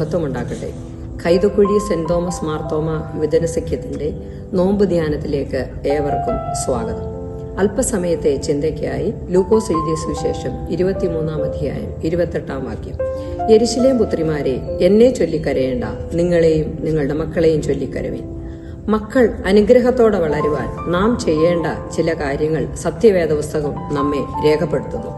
മഹത്വമുണ്ടാക്കട്ടെ. Kaithakuzhi saint Thomas Marthoma യുവജന സഖ്യത്തിന്റെ നോമ്പ് ധ്യാനത്തിലേക്ക് ഏവർക്കും സ്വാഗതം. അല്പസമയത്തെ ചിന്തയ്ക്കായി ലൂക്കോസ് എഴുതിയ സുവിശേഷം 23-ാം അധ്യായം 28-ാം വാക്യം. യെരുശലേം പുത്രിമാരെ, എന്നെ ചൊല്ലിക്കരയേണ്ട, നിങ്ങളെയും നിങ്ങളുടെ മക്കളെയും ചൊല്ലിക്കരവേൻ. മക്കൾ അനുഗ്രഹത്തോടെ വളരുവാൻ നാം ചെയ്യേണ്ട ചില കാര്യങ്ങൾ സത്യവേദ പുസ്തകം നമ്മെ രേഖപ്പെടുത്തുന്നു.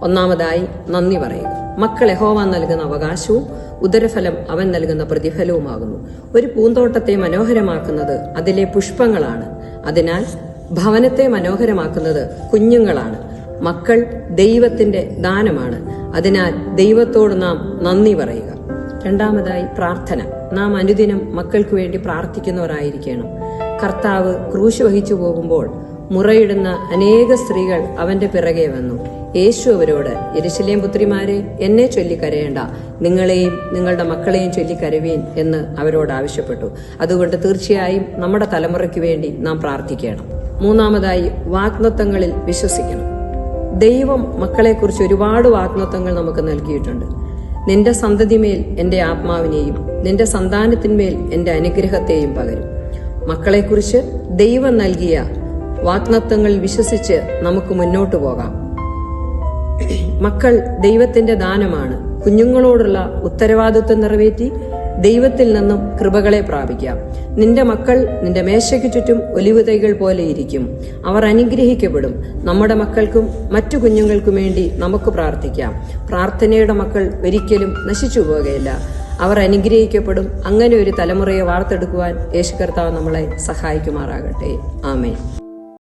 ഒന്നാമതായി, നന്ദി പറയുക. മക്കൾ യഹോവ നൽകുന്ന അവകാശവും ഉദരഫലം അവൻ നൽകുന്ന പ്രതിഫലവുമാകുന്നു. ഒരു പൂന്തോട്ടത്തെ മനോഹരമാക്കുന്നത് അതിലെ പുഷ്പങ്ങളാണ്. അതിനാൽ ഭവനത്തെ മനോഹരമാക്കുന്നത് കുഞ്ഞുങ്ങളാണ്. മക്കൾ ദൈവത്തിന്റെ ദാനമാണ്. അതിനാൽ ദൈവത്തോട് നാം നന്ദി പറയുക. രണ്ടാമതായി, പ്രാർത്ഥന. നാം അനുദിനം മക്കൾക്ക് വേണ്ടി പ്രാർത്ഥിക്കുന്നവരായിരിക്കണം. കർത്താവ് ക്രൂശ് വഹിച്ചു പോകുമ്പോൾ മുറയിടുന്ന അനേക സ്ത്രീകൾ അവന്റെ പിറകെ വന്നു. യേശു അവരോട്, യെരുശലേം പുത്രിമാരെ, എന്നെ ചൊല്ലിക്കരയേണ്ട, നിങ്ങളെയും നിങ്ങളുടെ മക്കളെയും ചൊല്ലിക്കരവീൻ എന്ന് അവരോട് ആവശ്യപ്പെട്ടു. അതുകൊണ്ട് തീർച്ചയായും നമ്മുടെ തലമുറയ്ക്ക് വേണ്ടി നാം പ്രാർത്ഥിക്കണം. മൂന്നാമതായി, വാഗ്ദത്തങ്ങളിൽ വിശ്വസിക്കണം. ദൈവം മക്കളെക്കുറിച്ച് ഒരുപാട് വാഗ്ദത്തങ്ങൾ നമുക്ക് നൽകിയിട്ടുണ്ട്. നിന്റെ സന്തതിമേൽ എന്റെ ആത്മാവിനെയും നിന്റെ സന്താനത്തിന്മേൽ എന്റെ അനുഗ്രഹത്തെയും പകരും. മക്കളെക്കുറിച്ച് ദൈവം നൽകിയ വാഗ്ദത്തങ്ങളിൽ വിശ്വസിച്ച് നമുക്ക് മുന്നോട്ടു പോകാം. മക്കൾ ദൈവത്തിന്റെ ദാനമാണ്. കുഞ്ഞുങ്ങളോടുള്ള ഉത്തരവാദിത്വം നിറവേറ്റി ദൈവത്തിൽ നിന്നും കൃപകളെ പ്രാപിക്കാം. നിന്റെ മക്കൾ നിന്റെ മേശയ്ക്ക് ചുറ്റും ഒലിവ് തൈകൾ പോലെ ഇരിക്കും. അവർ അനുഗ്രഹിക്കപ്പെടും. നമ്മുടെ മക്കൾക്കും മറ്റു കുഞ്ഞുങ്ങൾക്കും വേണ്ടി നമുക്ക് പ്രാർത്ഥിക്കാം. പ്രാർത്ഥനയുടെ മക്കൾ ഒരിക്കലും നശിച്ചു പോകുകയില്ല. അവർ അനുഗ്രഹിക്കപ്പെടും. അങ്ങനെ ഒരു തലമുറയെ വാർത്തെടുക്കുവാൻ യേശു കർത്താവ് നമ്മളെ സഹായിക്കുമാറാകട്ടെ. ആമേൻ.